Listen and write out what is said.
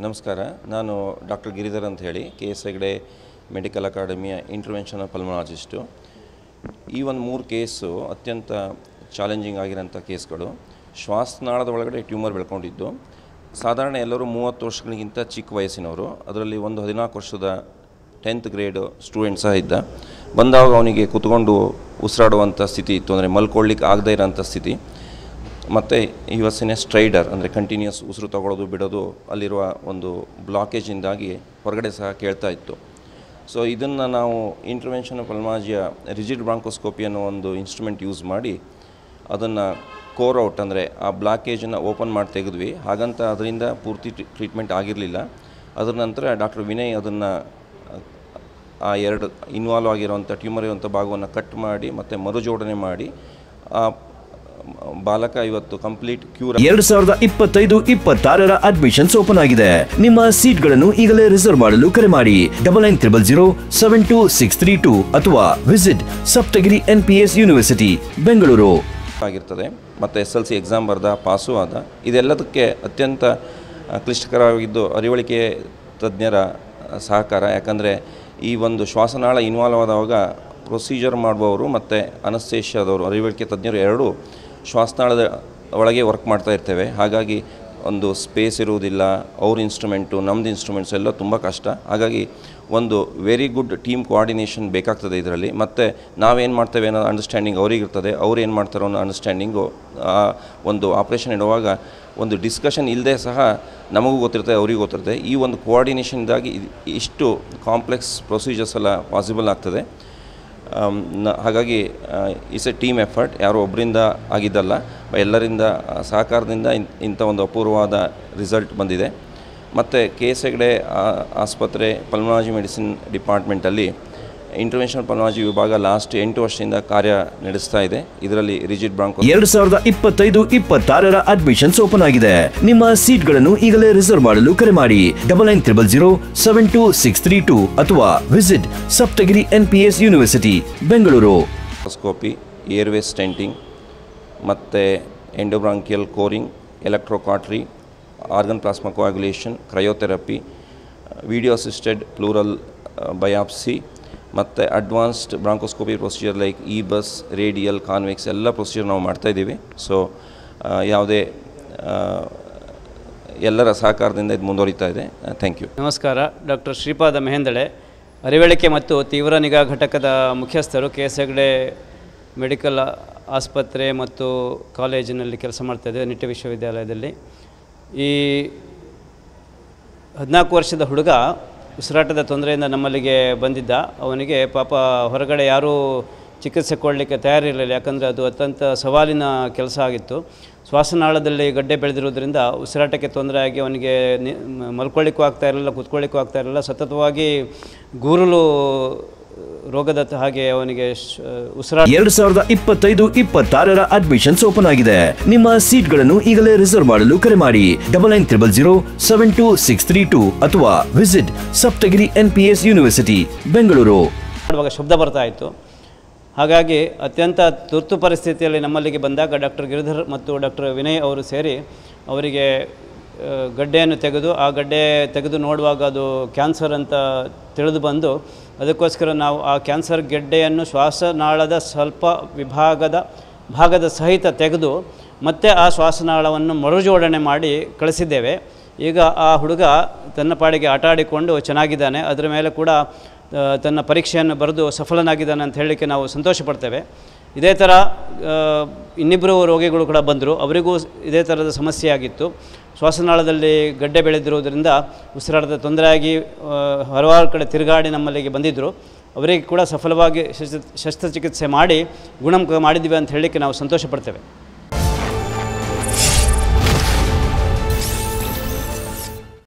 ನಮಸ್ಕಾರ. ನಾನು ಡಾಕ್ಟರ್ ಗಿರಿಧರ್ ಅಂತ ಹೇಳಿ KS ಹೆಗ್ಡೆ ಮೆಡಿಕಲ್ ಅಕಾಡೆಮಿಯ ಇಂಟರ್ವೆನ್ಷನಲ್ ಪಲ್ಮನಾಲಜಿಸ್ಟು. ಈ ಒಂದು 3 ಕೇಸು ಅತ್ಯಂತ ಚಾಲೆಂಜಿಂಗ್ ಆಗಿರೋಂಥ ಕೇಸ್ಗಳು. ಶ್ವಾಸನಾಳದ ಒಳಗಡೆ ಟ್ಯೂಮರ್ ಬೆಳ್ಕೊಂಡಿದ್ದು. ಸಾಧಾರಣ ಎಲ್ಲರೂ 30 ವರ್ಷಗಳಿಗಿಂತ ಚಿಕ್ಕ ವಯಸ್ಸಿನವರು. ಅದರಲ್ಲಿ ಒಂದು 14 ವರ್ಷದ 10th ಗ್ರೇಡ್ ಸ್ಟೂಡೆಂಟ್ ಸಹ ಇದ್ದ. ಬಂದಾಗ ಅವನಿಗೆ ಕೂತ್ಕೊಂಡು ಉಸಿರಾಡುವಂಥ ಸ್ಥಿತಿ ಇತ್ತು, ಅಂದರೆ ಮಲ್ಕೊಳ್ಳಿಕ್ಕೆ ಆಗದೇ ಇರೋಂಥ ಸ್ಥಿತಿ. ಮತ್ತು ಈ ವಾಸಿನ ಸ್ಟ್ರೈಡರ್, ಅಂದರೆ ಕಂಟಿನ್ಯೂಸ್ ಉಸಿರು ತಗೊಳ್ಳೋದು ಬಿಡೋದು, ಅಲ್ಲಿರುವ ಒಂದು ಬ್ಲಾಕೇಜಿಂದಾಗಿ ಹೊರಗಡೆ ಸಹ ಕೇಳ್ತಾ ಇತ್ತು. ಸೊ ಇದನ್ನು ನಾವು ಇಂಟರ್ವೆನ್ಷನಲ್ ಪಲ್ಮನಾಲಜಿಯ ರಿಜಿಡ್ ಬ್ರಾಂಕೋಸ್ಕೋಪಿ ಅನ್ನೋ ಒಂದು ಇನ್ಸ್ಟ್ರೂಮೆಂಟ್ ಯೂಸ್ ಮಾಡಿ ಅದನ್ನು ಕೋರ್ ಔಟ್, ಅಂದರೆ ಆ ಬ್ಲಾಕೇಜನ್ನು ಓಪನ್ ಮಾಡಿ ತೆಗೆದ್ವಿ. ಹಾಗಂತ ಅದರಿಂದ ಪೂರ್ತಿ ಟ್ರೀಟ್ಮೆಂಟ್ ಆಗಿರಲಿಲ್ಲ. ಅದರ ನಂತರ ಡಾಕ್ಟರ್ ವಿನಯ್ ಅದನ್ನು ಆ 2 ಇನ್ವಾಲ್ವ್ ಆಗಿರೋವಂಥ ಟ್ಯೂಮರ್ ಇರುವಂಥ ಭಾಗವನ್ನು ಕಟ್ ಮಾಡಿ ಮತ್ತು ಮರುಜೋಡಣೆ ಮಾಡಿ ಆ ಬಾಲಕ ಇವತ್ತು ಕಂಪ್ಲೀಟ್ ಕ್ಯೂರ್. 2025-26 ಅಡ್ಮಿಷನ್ಸ್ ಓಪನ್ ಆಗಿದೆ. ನಿಮ್ಮ ಸೀಟ್ಗಳನ್ನು ಈಗಲೇ ರಿಸರ್ವ್ ಮಾಡಲು ಕರೆ ಮಾಡಿ 9900072632 ಅಥವಾ visit Saptagiri NPS university Bengaluru ಆಗಿರ್ತದೆ. ಮತ್ತು SLC ಎಕ್ಸಾಮ್ ಬರೆದ, ಪಾಸು ಆದ. ಇದೆಲ್ಲದಕ್ಕೆ ಅತ್ಯಂತ ಕ್ಲಿಷ್ಟಕರವಾಗಿದ್ದು ಅರಿವಳಿಕೆ ತಜ್ಞರ ಸಹಕಾರ. ಯಾಕಂದರೆ ಈ ಒಂದು ಶ್ವಾಸನಾಳ ಇನ್ವಾಲ್ವ್ ಆದವಾಗ ಪ್ರೊಸೀಜರ್ ಮಾಡುವವರು ಮತ್ತು ಅನಸ್ತೇಷಿಯಾದವರು, ಅರಿವಳಿಕೆ ತಜ್ಞರು ಎರಡೂ ಶ್ವಾಸನಾಳದ ಒಳಗೆ ವರ್ಕ್ ಮಾಡ್ತಾ ಇರ್ತೇವೆ. ಹಾಗಾಗಿ ಒಂದು ಸ್ಪೇಸ್ ಇರುವುದಿಲ್ಲ. ಅವ್ರ ಇನ್ಸ್ಟ್ರೂಮೆಂಟು, ನಮ್ಮದು ಇನ್ಸ್ಟ್ರೂಮೆಂಟ್ಸ್ ಎಲ್ಲ ತುಂಬ ಕಷ್ಟ. ಹಾಗಾಗಿ ಒಂದು ವೆರಿ ಗುಡ್ ಟೀಮ್ ಕೋಆರ್ಡಿನೇಷನ್ ಬೇಕಾಗ್ತದೆ ಇದರಲ್ಲಿ. ಮತ್ತು ನಾವೇನು ಮಾಡ್ತೇವೆ ಅನ್ನೋ ಅಂಡರ್ಸ್ಟ್ಯಾಂಡಿಂಗ್ ಅವ್ರಿಗಿರ್ತದೆ, ಅವ್ರು ಏನು ಮಾಡ್ತಾರೋ ಅನ್ನೋ ಅಂಡರ್ಸ್ಟ್ಯಾಂಡಿಂಗು. ಒಂದು ಆಪ್ರೇಷನ್ ಇಡುವಾಗ ಒಂದು ಡಿಸ್ಕಷನ್ ಇಲ್ಲದೆ ಸಹ ನಮಗೂ ಗೊತ್ತಿರ್ತದೆ, ಅವ್ರಿಗೂ ಗೊತ್ತಿರ್ತದೆ. ಈ ಒಂದು ಕೋಆರ್ಡಿನೇಷನ್ದಾಗಿ ಇಷ್ಟು ಕಾಂಪ್ಲೆಕ್ಸ್ ಪ್ರೊಸೀಜರ್ಸ್ ಎಲ್ಲ ಪಾಸಿಬಲ್ ಆಗ್ತದೆ. ಹಾಗಾಗಿ ಇಟ್ಸ್ ಎ ಟೀಮ್ ಎಫರ್ಟ್. ಯಾರೋ ಒಬ್ಬರಿಂದ ಆಗಿದ್ದಲ್ಲ, ಎಲ್ಲರಿಂದ ಸಹಕಾರದಿಂದ ಇಂಥ ಒಂದು ಅಪೂರ್ವವಾದ ರಿಸಲ್ಟ್ ಬಂದಿದೆ. ಮತ್ತು KS ಹೆಗ್ಡೆ ಆಸ್ಪತ್ರೆ ಪಲ್ಮನಾಲಜಿ ಮೆಡಿಸಿನ್ ಡಿಪಾರ್ಟ್ಮೆಂಟಲ್ಲಿ ಇಂಟರ್ವೆನ್ಷನಲ್ ಪಲ್ಮನಾಲಜಿ ವಿಭಾಗ ಲಾಸ್ಟ್ 8 ವರ್ಷದಿಂದ ಕಾರ್ಯ ನಡೆಸ್ತಾ ಇದೆ. ಇದರಲ್ಲಿ ರಿಜಿಡ್ ಬ್ರಾಂಕೋ 2025-26 ಅಡ್ಮಿಷನ್ಸ್ ಓಪನ್ ಆಗಿದೆ. ನಿಮ್ಮ ಸೀಟ್ಗಳನ್ನು ಈಗಲೇ ರಿಸರ್ವ್ ಮಾಡಲು ಕರೆ ಮಾಡಿ 9900072632 ಅಥವಾ visit Saptagiri NPS university Bengaluru. ಸ್ಕೋಪಿ, ಏರ್ವೇ ಸ್ಟೆಂಟಿಂಗ್ ಮತ್ತು endobronchial coring, electrocautery, argon plasma coagulation, cryotherapy, video assisted pleural biopsy ಮತ್ತು advanced bronchoscopy procedure like EBUS, radial, convex ಎಲ್ಲ ಪ್ರೊಸೀಜರ್ ನಾವು ಮಾಡ್ತಾಯಿದ್ದೀವಿ. ಸೊ ಯಾವುದೇ ಎಲ್ಲರ ಸಹಕಾರದಿಂದ ಇದು ಮುಂದುವರಿತಾ ಇದೆ. Thank you. ನಮಸ್ಕಾರ. ಡಾಕ್ಟರ್ ಶ್ರೀಪಾದ ಮೆಹೆಂದಳೆ, ಅರಿವಳಿಕೆ ಮತ್ತು ತೀವ್ರ ನಿಗಾ ಘಟಕದ ಮುಖ್ಯಸ್ಥರು, KS ಹೆಗ್ಡೆ ಮೆಡಿಕಲ್ ಆಸ್ಪತ್ರೆ ಮತ್ತು ಕಾಲೇಜಿನಲ್ಲಿ ಕೆಲಸ ಮಾಡ್ತಾಯಿದ್ದೇವೆ, ನಿಟ್ಟೆ ವಿಶ್ವವಿದ್ಯಾಲಯದಲ್ಲಿ. ಈ 14 ವರ್ಷದ ಹುಡುಗ ಉಸಿರಾಟದ ತೊಂದರೆಯಿಂದ ನಮ್ಮಲ್ಲಿಗೆ ಬಂದಿದ್ದ. ಅವನಿಗೆ ಪಾಪ ಹೊರಗಡೆ ಯಾರೂ ಚಿಕಿತ್ಸೆ ಕೊಡಲಿಕ್ಕೆ ತಯಾರಿರಲಿಲ್ಲ. ಯಾಕಂದರೆ ಅದು ಅತ್ಯಂತ ಸವಾಲಿನ ಕೆಲಸ ಆಗಿತ್ತು. ಶ್ವಾಸನಾಳದಲ್ಲಿ ಗಡ್ಡೆ ಬೆಳೆದಿರೋದ್ರಿಂದ ಉಸಿರಾಟಕ್ಕೆ ತೊಂದರೆ ಆಗಿ ಅವನಿಗೆ ಮಲ್ಕೊಳ್ಳಿಕ್ಕೂ ಆಗ್ತಾ ಇರಲಿಲ್ಲ, ಕೂತ್ಕೊಳ್ಳಿಕ್ಕೂ ಆಗ್ತಾ ಇರಲಿಲ್ಲ. ಸತತವಾಗಿ ಗೂರುಲು ರೋಗದ ಹಾಗೆ ಅವನಿಗೆ ಉಸಿರಾಟ. 2025-26 ಅಡ್ಮಿಷನ್ಸ್ ಓಪನ್ ಆಗಿದೆ. ನಿಮ್ಮ ಸೀಟ್ಗಳನ್ನು ಈಗಲೇ ರಿಸರ್ವ್ ಮಾಡಲು ಕರೆ ಮಾಡಿ 9900072632 ಅಥವಾ visit Saptagiri NPS university Bengaluru. ಶಬ್ದ ಬರ್ತಾ ಇತ್ತು. ಹಾಗಾಗಿ ಅತ್ಯಂತ ತುರ್ತು ಪರಿಸ್ಥಿತಿಯಲ್ಲಿ ನಮ್ಮಲ್ಲಿಗೆ ಬಂದಾಗ ಡಾಕ್ಟರ್ ಗಿರಿಧರ್ ಮತ್ತು ಡಾಕ್ಟರ್ ವಿನಯ್ ಅವರು ಸೇರಿ ಅವರಿಗೆ ಗಡ್ಡೆಯನ್ನು ತೆಗೆದು, ಆ ಗಡ್ಡೆ ತೆಗೆದು ನೋಡುವಾಗ ಅದು ಕ್ಯಾನ್ಸರ್ ಅಂತ ತಿಳಿದು ಬಂದು, ಅದಕ್ಕೋಸ್ಕರ ನಾವು ಆ ಕ್ಯಾನ್ಸರ್ ಗೆಡ್ಡೆಯನ್ನು ಶ್ವಾಸನಾಳದ ಸ್ವಲ್ಪ ಭಾಗದ ಸಹಿತ ತೆಗೆದು ಮತ್ತೆ ಆ ಶ್ವಾಸನಾಳವನ್ನು ಮರುಜೋಡಣೆ ಮಾಡಿ ಕಳಿಸಿದ್ದೇವೆ. ಈಗ ಆ ಹುಡುಗ ತನ್ನ ಪಾಡಿಗೆ ಆಟ ಆಡಿಕೊಂಡು ಚೆನ್ನಾಗಿದ್ದಾನೆ. ಅದರ ಮೇಲೆ ಕೂಡ ತನ್ನ ಪರೀಕ್ಷೆಯನ್ನು ಬರೆದು ಸಫಲನಾಗಿದ್ದಾನೆ ಅಂತ ಹೇಳಲಿಕ್ಕೆ ನಾವು ಸಂತೋಷ ಪಡ್ತೇವೆ. ಇದೇ ಥರ ಇನ್ನಿಬ್ಬರು ರೋಗಿಗಳು ಕೂಡ ಬಂದರು. ಅವರಿಗೂ ಇದೇ ಥರದ ಸಮಸ್ಯೆ ಆಗಿತ್ತು. ಶ್ವಾಸನಾಳದಲ್ಲಿ ಗಡ್ಡೆ ಬೆಳೆದಿರುವುದರಿಂದ ಉಸಿರಾಟದ ತೊಂದರೆಯಾಗಿ ಹಲವಾರು ಕಡೆ ತಿರುಗಾಡಿ ನಮ್ಮಲ್ಲಿಗೆ ಬಂದಿದ್ದರು. ಅವರಿಗೆ ಕೂಡ ಸಫಲವಾಗಿ ಶಸ್ತ್ರಚಿಕಿತ್ಸೆ ಮಾಡಿ ಗುಣಮುಖ ಮಾಡಿದ್ದೀವಿ ಅಂತ ಹೇಳಲಿಕ್ಕೆ ನಾವು ಸಂತೋಷ ಪಡ್ತೇವೆ.